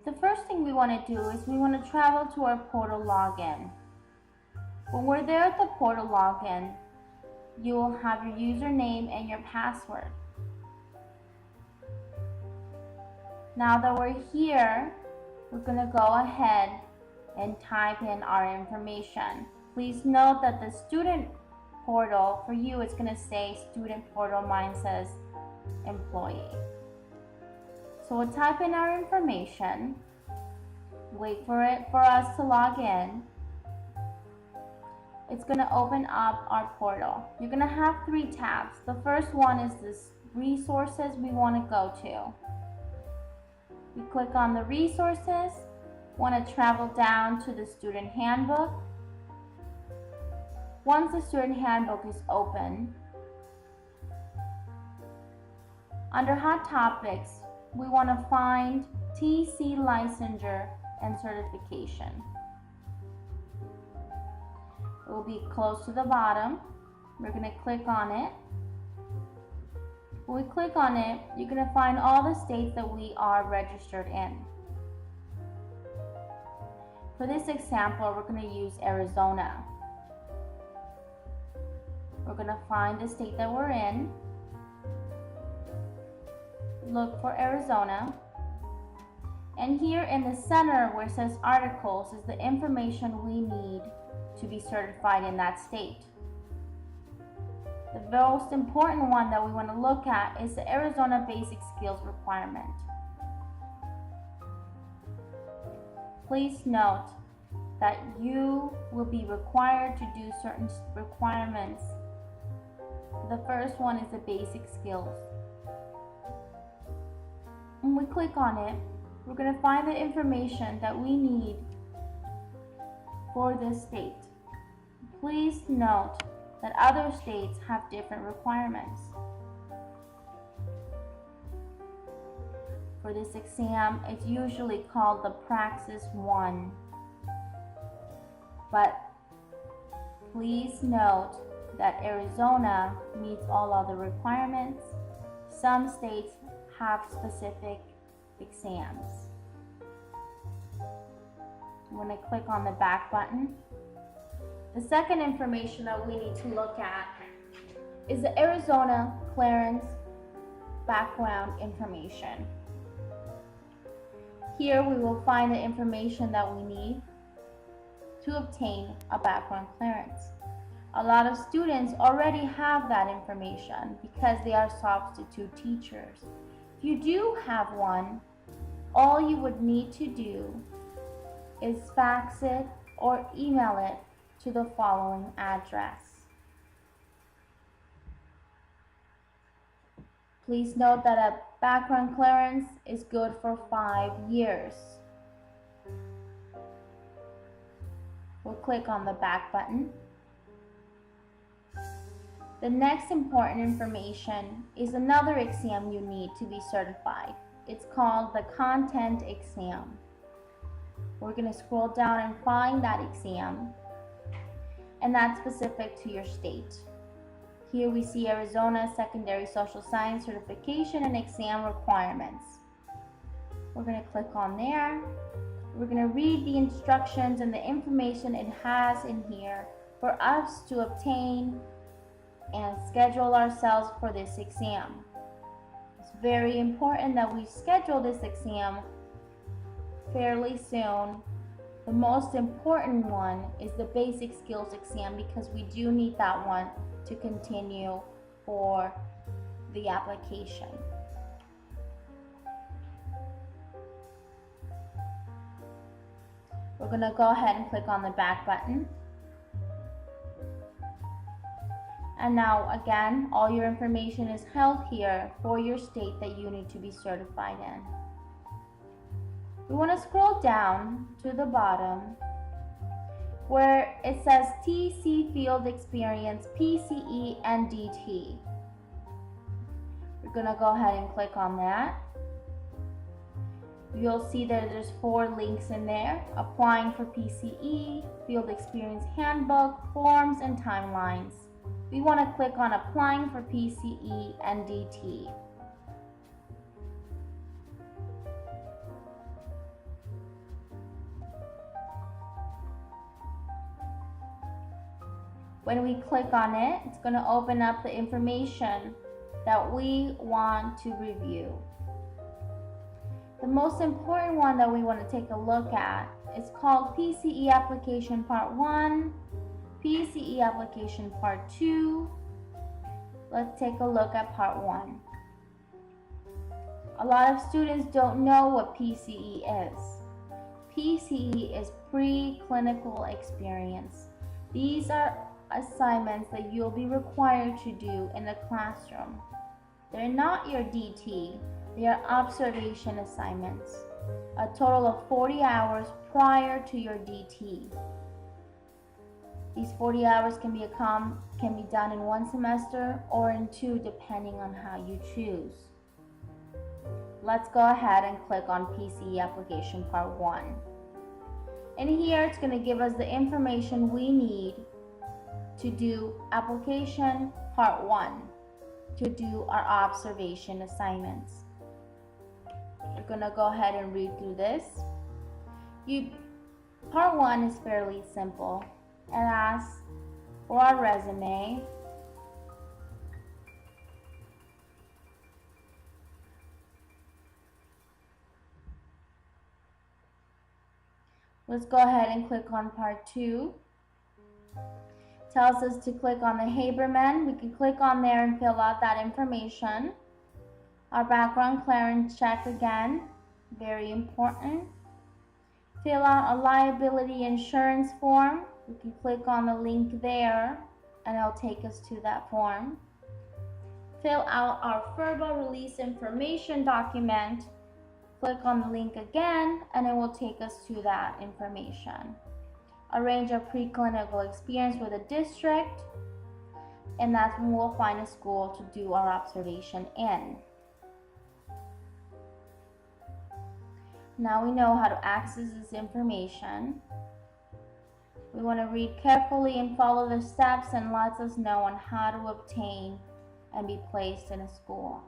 The first thing we want to do is we want to travel to our portal login. When we're there at the portal login, you will have your username and your password. Now that we're here, we're going to go ahead and type in our information. Please note that the student portal, for you, it's going to say student portal, mine says employee. So we'll type in our information, wait for us to log in. It's going to open up our portal. You're going to have 3 tabs. The first one is this resources we want to go to. We click on the resources, want to travel down to the student handbook. Once the student handbook is open, under hot topics, we want to find TC licensure and certification. It will be close to the bottom. We're going to click on it. When we click on it, you're going to find all the states that we are registered in. For this example, we're going to use Arizona. We're going to find the state that we're in. Look for Arizona, and here in the center where it says articles is the information we need to be certified in that state. The most important one that we want to look at is the Arizona Basic Skills requirement. Please note that you will be required to do certain requirements. The first one is the basic skills. When we click on it, we're going to find the information that we need for this state. Please note that other states have different requirements. For this exam, it's usually called the Praxis 1. But please note that Arizona meets all other requirements. Some states have specific exams. I'm going to click on the back button. The second information that we need to look at is the Arizona clearance background information. Here we will find the information that we need to obtain a background clearance. A lot of students already have that information because they are substitute teachers. If you do have one, all you would need to do is fax it or email it to the following address. Please note that a background clearance is good for 5 years. We'll click on the back button. The next important information is another exam you need to be certified. It's called the content exam. We're going to scroll down and find that exam, and that's specific to your state. Here we see Arizona Secondary Social Science Certification and Exam Requirements. We're going to click on there. We're going to read the instructions and the information it has in here for us to obtain and schedule ourselves for this exam. It's very important that we schedule this exam fairly soon. The most important one is the basic skills exam because we do need that one to continue for the application. We're going to go ahead and click on the back button. And now again, all your information is held here for your state that you need to be certified in. We want to scroll down to the bottom where it says TC Field Experience, PCE, and DT. We're going to go ahead and click on that. You'll see that there's 4 links in there: applying for PCE, Field Experience Handbook, forms, and timelines. we want to click on applying for PCE and DT. When we click on it, it's going to open up the information that we want to review. The most important one that we want to take a look at is called PCE Application Part 1, PCE Application Part 2. Let's take a look at Part 1. A lot of students don't know what PCE is. PCE is pre-clinical experience. These are assignments that you'll be required to do in the classroom. They're not your DT, they are observation assignments. A total of 40 hours prior to your DT. These 40 hours can be done in one semester or in two, depending on how you choose. Let's go ahead and click on PCE Application Part 1. In here, it's going to give us the information we need to do Application Part 1, to do our observation assignments. We're going to go ahead and read through this. Part 1 is fairly simple. It asks for our resume, let's go ahead and click on Part 2. Tells us to click on the Haberman. We can click on there and fill out that information. Our background clearance check again, very important. Fill out a liability insurance form. We can click on the link there and it'll take us to that form. Fill out our FERBA release information document. Click on the link again and it will take us to that information. Arrange a preclinical experience with a district, and that's when we'll find a school to do our observation in. Now we know how to access this information. We want to read carefully and follow the steps, and lets us know on how to obtain and be placed in a school.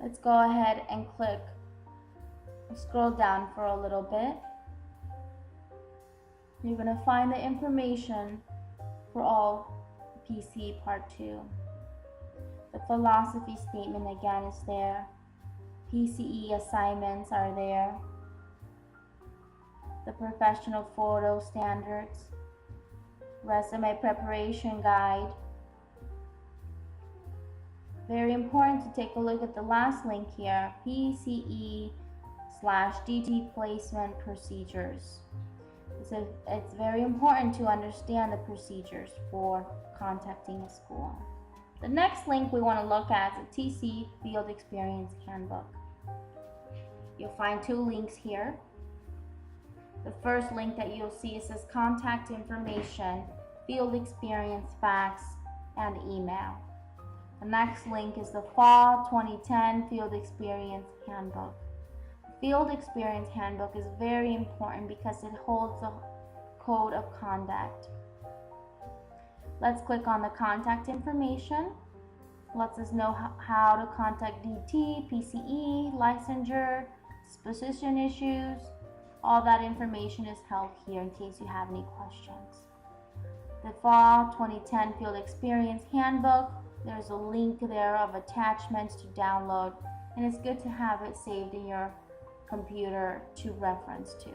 Let's go ahead and scroll down for a little bit. You're going to find the information for all PCE Part 2. The philosophy statement again is there. PCE assignments are there. The professional photo standards. Resume preparation guide. Very important to take a look at the last link here. PCE/DT placement procedures. So it's very important to understand the procedures for contacting a school. The next link we want to look at is the TC Field Experience Handbook. You'll find two links here. The first link that you'll see says contact information, field experience, fax, and email. The next link is the Fall 2010 Field Experience Handbook. Field Experience Handbook is very important because it holds a code of conduct. Let's click on the contact information. Lets us know how to contact DT, PCE, licensure, disposition issues. All that information is held here in case you have any questions. The Fall 2010 Field Experience Handbook, there's a link there of attachments to download, and it's good to have it saved in your computer to reference to.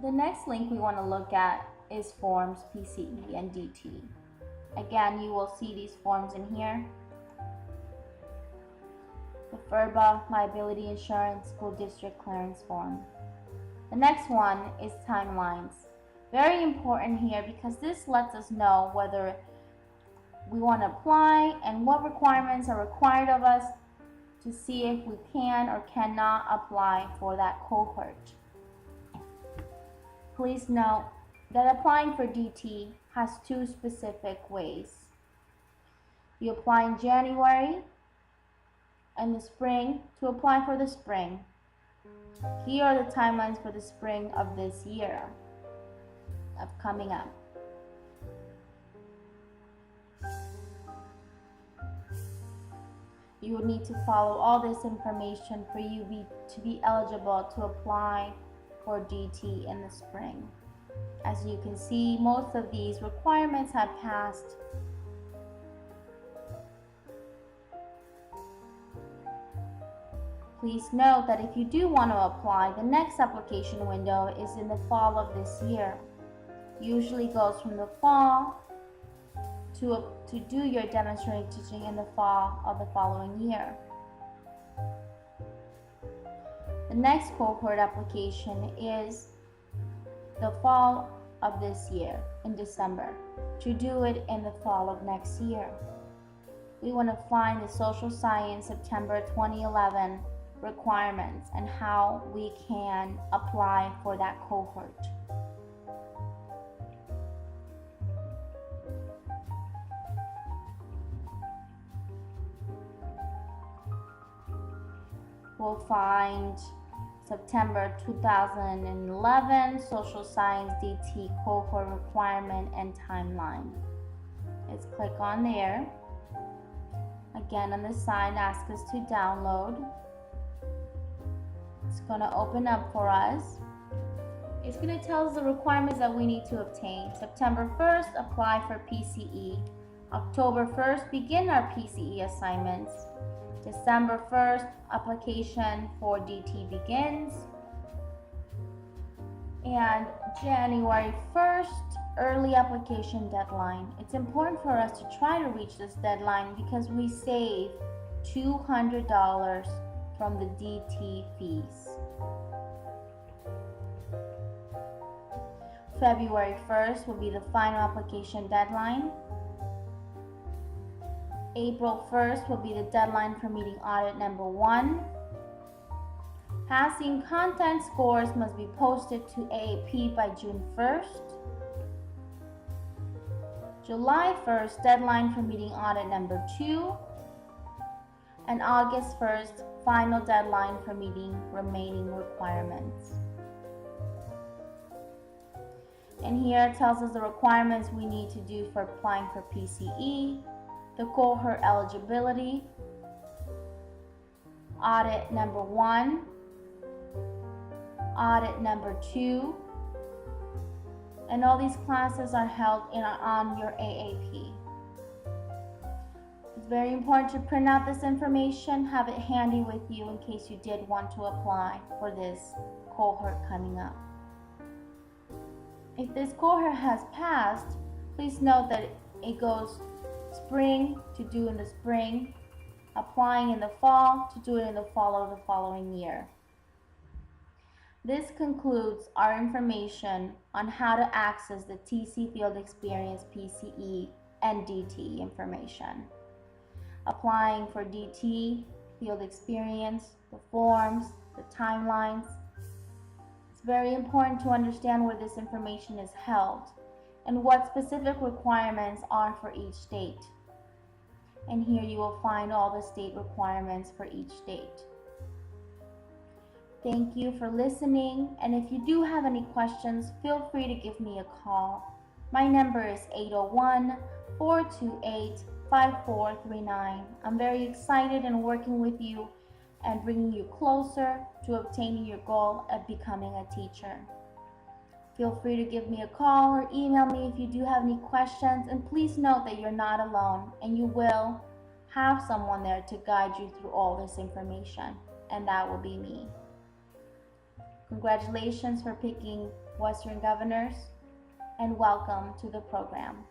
The next link we want to look at is forms PCE and DT. Again, you will see these forms in here. The FERBA Liability Insurance School District Clearance Form. The next one is timelines. Very important here because this lets us know whether we want to apply and what requirements are required of us to see if we can or cannot apply for that cohort. Please note that applying for DT has two specific ways. You apply in January and the spring to apply for the spring. Here are the timelines for the spring of this year, of coming up. You would need to follow all this information for you to be eligible to apply for DT in the spring. As you can see, most of these requirements have passed. Please note that if you do want to apply, the next application window is in the fall of this year. Usually goes from the fall to do your demonstrating teaching in the fall of the following year. The next cohort application is the fall of this year in December, to do it in the fall of next year. We want to find the social science September 2011 requirements and how we can apply for that cohort. We'll find September 2011 Social Science DT cohort requirement and timeline. Let's click on there. Again, on the side, ask us to download. It's going to open up for us. It's going to tell us the requirements that we need to obtain. September 1st, apply for PCE. October 1st, begin our PCE assignments. December 1st, application for DT begins. And January 1st, early application deadline. It's important for us to try to reach this deadline because we save $200 from the DT fees. February 1st will be the final application deadline. April 1st will be the deadline for meeting audit number 1. Passing content scores must be posted to AAP by June 1st. July 1st, deadline for meeting audit number 2. And August 1st, final deadline for meeting remaining requirements. And here it tells us the requirements we need to do for applying for PCE, the cohort eligibility, audit number 1, audit number 2, and all these classes are held on your AAP. It's very important to print out this information, have it handy with you in case you did want to apply for this cohort coming up. If this cohort has passed, please note that it goes spring to do in the spring, applying in the fall to do it in the fall of the following year. This concludes our information on how to access the TC Field Experience PCE and DT information. Applying for DT, Field Experience, the forms, the timelines. It's very important to understand where this information is held and what specific requirements are for each state. And here you will find all the state requirements for each state. Thank you for listening, and if you do have any questions, feel free to give me a call. My number is 801-428-5439. I'm very excited in working with you and bringing you closer to obtaining your goal of becoming a teacher. Feel free to give me a call or email me if you do have any questions, and please note that you're not alone and you will have someone there to guide you through all this information, and that will be me. Congratulations for picking Western Governors, and welcome to the program.